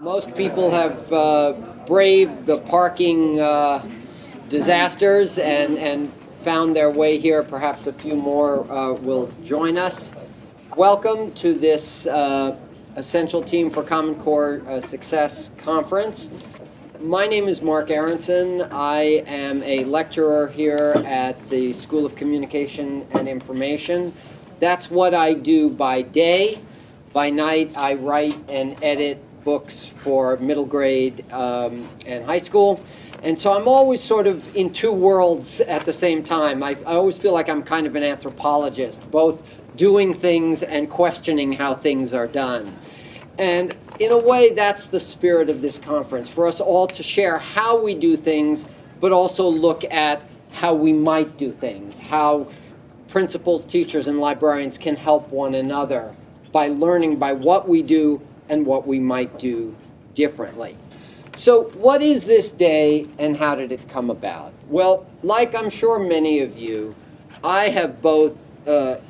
Most people have braved the parking disasters and found their way here. Perhaps a few more will join us. Welcome to this Essential Team for Common Core Success Conference. My name is Marc Aronson. I am a lecturer here at the School of Communication and Information. That's what I do by day. By night, I write and edit books for middle grade and high school. And so I'm always sort of in two worlds at the same time. I always feel like I'm kind of an anthropologist, both doing things and questioning how things are done. And in a way, that's the spirit of this conference, for us all to share how we do things, but also look at how we might do things, how principals, teachers, and librarians can help one another by learning by what we do and what we might do differently. So what is this day and how did it come about? Well, like I'm sure many of you, I have both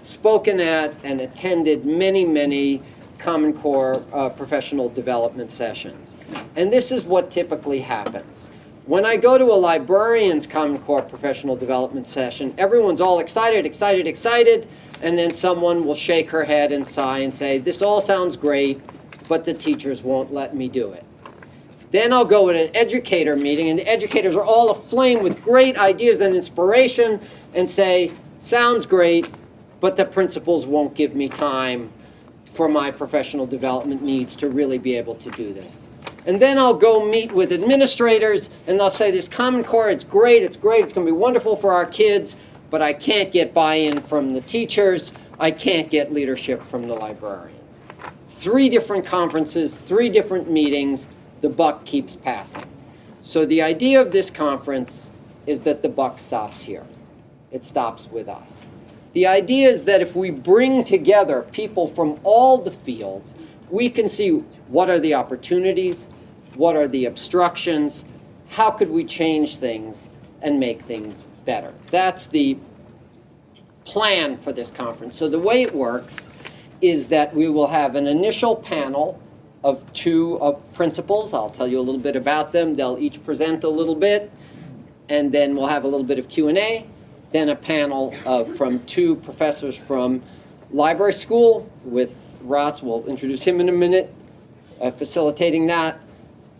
spoken at and attended many Common Core professional development sessions. And this is what typically happens. When I go to a librarian's Common Core professional development session, everyone's all excited, and then someone will shake her head and sigh and say, this all sounds great, but the teachers won't let me do it. Then I'll go to an educator meeting, and the educators are all aflame with great ideas and inspiration and say, sounds great, but the principals won't give me time for my professional development needs to really be able to do this. And then I'll go meet with administrators, and they'll say, this Common Core, it's great, it's going to be wonderful for our kids, but I can't get buy-in from the teachers, I can't get leadership from the librarians. 3 different conferences, 3 different meetings, the buck keeps passing. So the idea of this conference is that the buck stops here. It stops with us. The idea is that if we bring together people from all the fields, we can see what are the opportunities, what are the obstructions, how could we change things and make things better. That's the plan for this conference. So the way it works is that we will have an initial panel of 2 principals. I'll tell you a little bit about them. They'll each present a little bit, and then we'll have a little bit of Q&A. Then a panel from 2 professors from library school with Ross. We'll introduce him in a minute, facilitating that.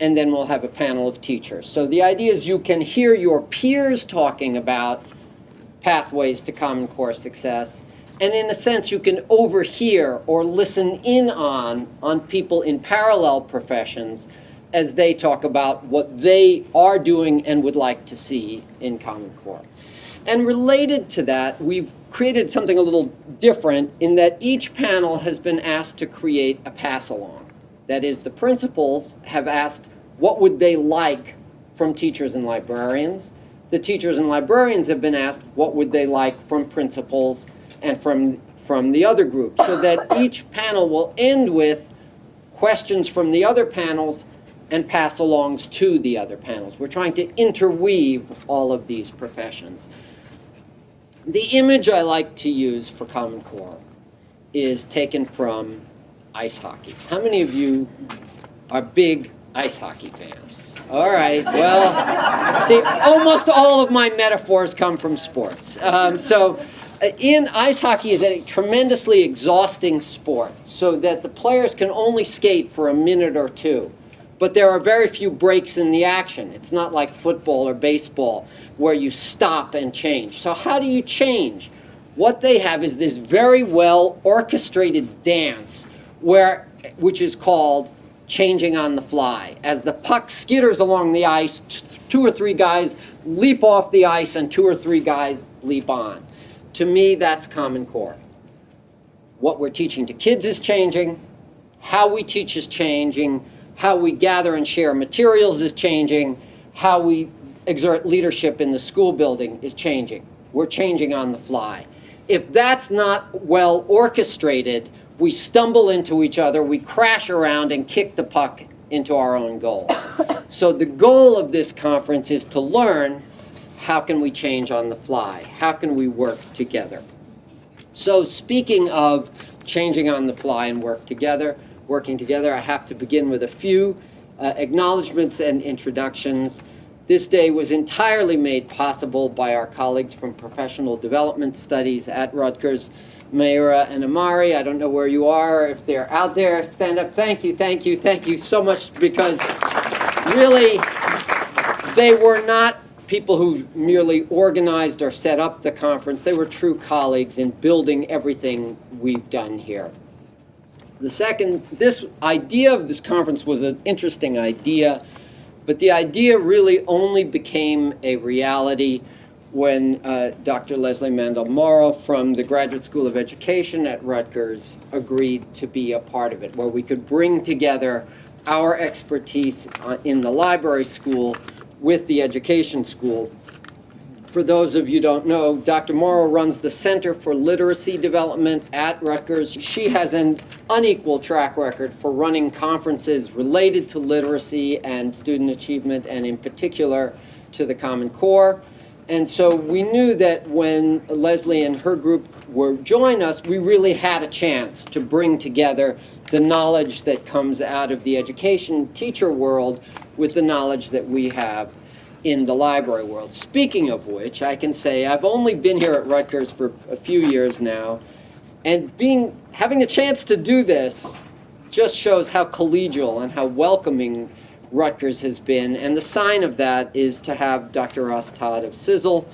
And then we'll have a panel of teachers. So the idea is you can hear your peers talking about pathways to Common Core success. And in a sense, you can overhear or listen in on people in parallel professions as they talk about what they are doing and would like to see in Common Core. And related to that, we've created something a little different in that each panel has been asked to create a pass-along. That is, the principals have asked what would they like from teachers and librarians. The teachers and librarians have been asked what would they like from principals and from the other groups, so that each panel will end with questions from the other panels and pass-alongs to the other panels. We're trying to interweave all of these professions. The image I like to use for Common Core is taken from ice hockey. How many of you are big ice hockey fans? All right, well, see, almost all of my metaphors come from sports. In ice hockey is a tremendously exhausting sport, so that the players can only skate for a minute or 2. But there are very few breaks in the action. It's not like football or baseball where you stop and change. So how do you change? What they have is this very well orchestrated dance which is called changing on the fly. As the puck skitters along the ice, 2 or 3 guys leap off the ice and 2 or 3 guys leap on. To me, that's Common Core. What we're teaching to kids is changing. How we teach is changing. How we gather and share materials is changing. How we exert leadership in the school building is changing. We're changing on the fly. If that's not well orchestrated, we stumble into each other, we crash around and kick the puck into our own goal. So the goal of this conference is to learn how can we change on the fly? How can we work together? So speaking of changing on the fly and working together, I have to begin with a few acknowledgments and introductions. This day was entirely made possible by our colleagues from Professional Development Studies at Rutgers, Mayra and Amari. I don't know where you are. If they're out there, stand up. Thank you, thank you, thank you so much, because really, they were not people who merely organized or set up the conference. They were true colleagues in building everything we've done here. This idea of this conference was an interesting idea, but the idea really only became a reality when Dr. Leslie Mandel-Morrow from the Graduate School of Education at Rutgers agreed to be a part of it, where we could bring together our expertise in the library school with the education school. For those of you who don't know, Dr. Morrow runs the Center for Literacy Development at Rutgers. She has an unequal track record for running conferences related to literacy and student achievement, and in particular to the Common Core. And so we knew that when Leslie and her group were join us, we really had a chance to bring together the knowledge that comes out of the education teacher world with the knowledge that we have in the library world. Speaking of which, I can say I've only been here at Rutgers for a few years now, and having the chance to do this just shows how collegial and how welcoming Rutgers has been. And the sign of that is to have Dr. Ross Todd of CiSSL,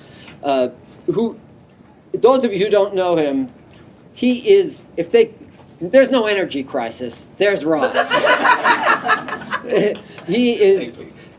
who, those of you who don't know him, he is, there's no energy crisis, there's Ross. He is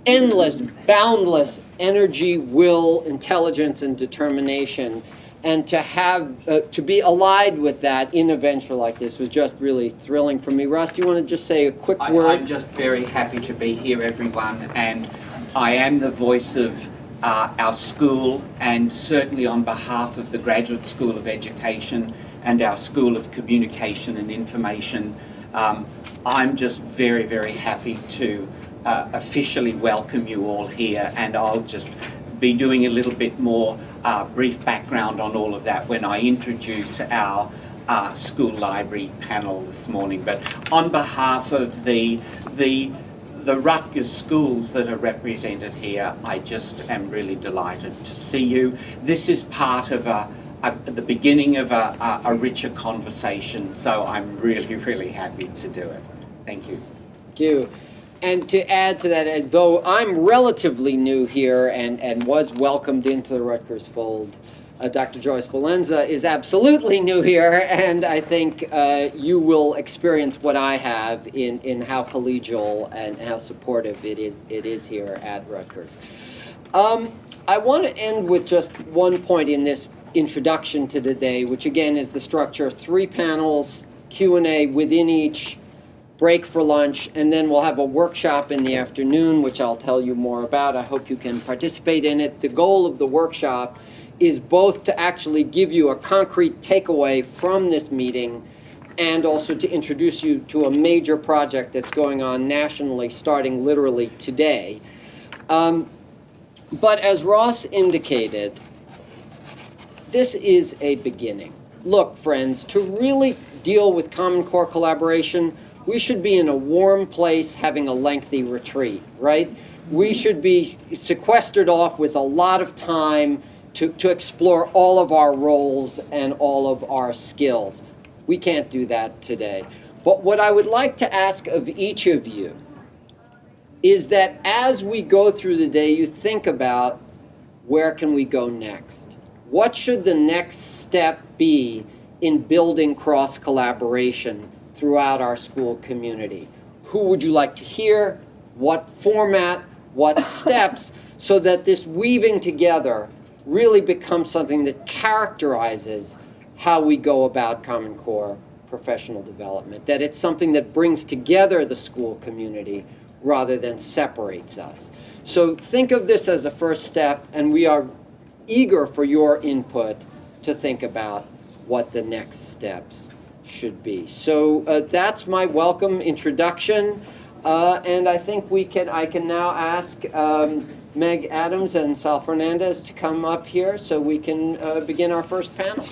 endless, boundless energy, will, intelligence, and determination. And to be allied with that in a venture like this was just really thrilling for me. Ross, do you want to just say a quick word? I'm just very happy to be here, everyone, and I am the voice of our school, and certainly on behalf of the Graduate School of Education and our School of Communication and Information, I'm just very, very happy to officially welcome you all here, and I'll just be doing a little bit more brief background on all of that when I introduce our school library panel this morning. But on behalf of the Rutgers schools that are represented here, I just am really delighted to see you. This is part of the beginning of a richer conversation, so I'm really, really happy to do it. Thank you. Thank you. And to add to that, as though I'm relatively new here and was welcomed into the Rutgers fold, Dr. Joyce Valenza is absolutely new here, and I think you will experience what I have in how collegial and how supportive it is here at Rutgers. I want to end with just one point in this introduction to the day, which again is the structure: 3 panels, Q&A within each, break for lunch, and then we'll have a workshop in the afternoon, which I'll tell you more about. I hope you can participate in it. The goal of the workshop is both to actually give you a concrete takeaway from this meeting and also to introduce you to a major project that's going on nationally starting literally today. But as Ross indicated, this is a beginning. Look, friends, to really deal with Common Core collaboration, we should be in a warm place having a lengthy retreat, right? We should be sequestered off with a lot of time to explore all of our roles and all of our skills. We can't do that today. But what I would like to ask of each of you is that as we go through the day, you think about where can we go next? What should the next step be in building cross-collaboration throughout our school community? Who would you like to hear? What format? What steps? So that this weaving together really becomes something that characterizes how we go about Common Core professional development. That it's something that brings together the school community rather than separates us. So think of this as a first step, and we are eager for your input to think about what the next steps should be. So that's my welcome introduction, and I think I can now ask Meg Adams and Sal Fernandez to come up here so we can begin our first panel.